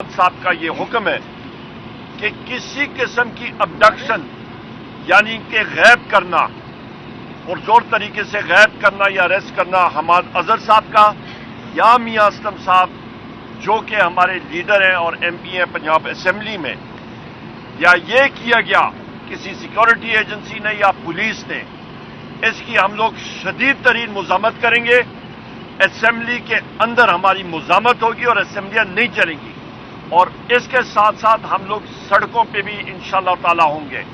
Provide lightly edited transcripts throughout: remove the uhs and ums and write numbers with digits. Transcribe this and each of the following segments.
साहब का ये हुक्म है कि किसी किस्म की अबडक्शन यानी कि गैब करना, पुरजोर तरीके से गैब करना या अरेस्ट करना हमाद अजहर साहब का या मियां असलम साहब जो कि हमारे लीडर हैं और एमपी हैं पंजाब असेंबली में, या ये किया गया किसी सिक्योरिटी एजेंसी ने या पुलिस ने, इसकी हम लोग शदीद तरीन मुज़ामत करेंगे। असेंबली के अंदर हमारी मुज़ामत होगी और असेंबलियां नहीं चलेंगी, और इसके साथ साथ हम लोग सड़कों पे भी इंशाअल्लाह ताला होंगे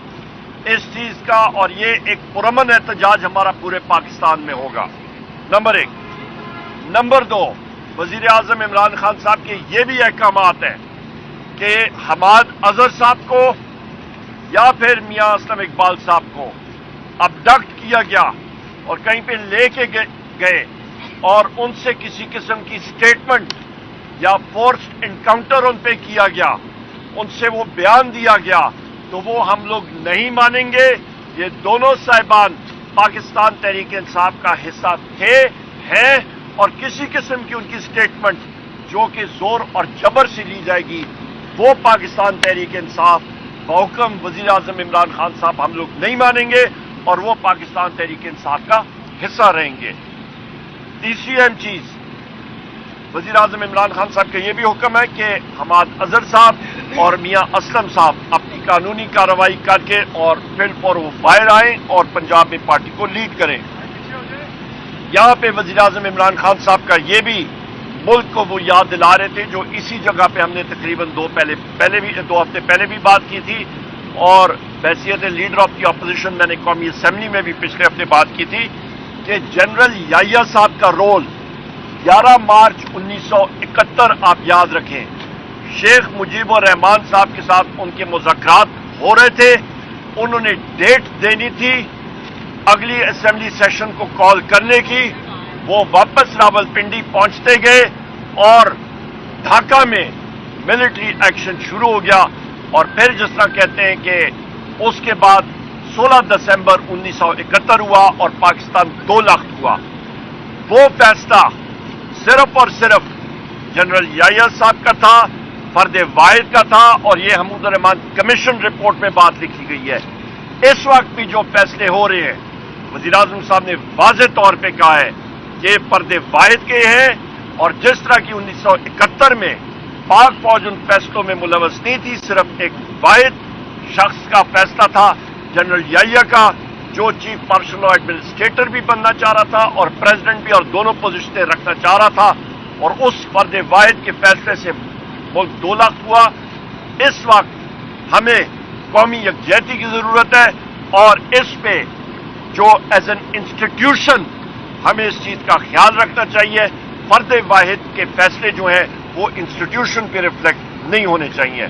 इस चीज का, और ये एक पुरअमन एहतजाज हमारा पूरे पाकिस्तान में होगा। नंबर एक। नंबर दो, वजीर आजम इमरान खान साहब के ये भी अहकामात हैं कि हमाद अजहर साहब को या फिर मियां असलम इकबाल साहब को अबडक्ट किया गया और कहीं पे लेके गए और उनसे किसी किस्म की स्टेटमेंट या फोर्स्ड इनकाउंटर उन पे किया गया, उनसे वो बयान दिया गया, तो वो हम लोग नहीं मानेंगे। ये दोनों साहिबान पाकिस्तान तहरीक इंसाफ का हिस्सा थे, हैं, और किसी किस्म की उनकी स्टेटमेंट जो कि जोर और जबर से ली जाएगी वो पाकिस्तान तहरीक इंसाफ बहुकम वजीर आजम इमरान खान साहब हम लोग नहीं मानेंगे और वो पाकिस्तान तहरीक इंसाफ का हिस्सा रहेंगे। तीसरी अहम चीज, वजीर आजम इमरान खान साहब का यह भी हुक्म है कि हमाद अजहर साहब और मियां असलम साहब अपनी कानूनी कार्रवाई करके और फिल्म और वो बाहर आए और पंजाब में पार्टी को लीड करें। यहां पे वजीर आजम इमरान खान साहब का ये भी मुल्क को वो याद दिला रहे थे जो इसी जगह पे हमने तकरीबन दो हफ्ते पहले भी बात की थी, और हैसियत लीडर ऑफ द अपोजिशन मैंने कौमी असेंबली में भी पिछले हफ्ते बात की थी कि जनरल याहिया साहब का रोल 11 मार्च 1971 आप याद रखें, शेख मुजीबुर रहमान साहब के साथ उनके मुज़ाकरात हो रहे थे, उन्होंने डेट देनी थी अगली असेंबली सेशन को कॉल करने की, वो वापस रावलपिंडी पहुंचते गए और ढाका में मिलिट्री एक्शन शुरू हो गया, और फिर जिस तरह कहते हैं कि उसके बाद 16 दिसंबर 1971 हुआ और पाकिस्तान 2 लाख हुआ। वो फैसला सिर्फ और सिर्फ जनरल याहिया साहब का था, फर्द वाहिद का था, और ये हमूद रहमान कमीशन रिपोर्ट में बात लिखी गई है। इस वक्त भी जो फैसले हो रहे हैं, वज़ीर आज़म साहब ने वाज़ेह तौर पे कहा है कि फर्द वाहिद के हैं, और जिस तरह की 1971 में पाक फौज उन फैसलों में मुलवस नहीं थी, सिर्फ एक वाहिद शख्स का फैसला था जनरल याहिया का, जो चीफ मार्शल एडमिनिस्ट्रेटर भी बनना चाह रहा था और प्रेसिडेंट भी, और दोनों पोजीशनें रखना चाह रहा था, और उस फर्द वाहिद के फैसले से मुल्क 2 लाख हुआ। इस वक्त हमें कौमी यकजहती की जरूरत है, और इस पे जो एज एन इंस्टीट्यूशन हमें इस चीज का ख्याल रखना चाहिए। फर्द वाहिद के फैसले जो हैं वो इंस्टीट्यूशन पे रिफ्लेक्ट नहीं होने चाहिए।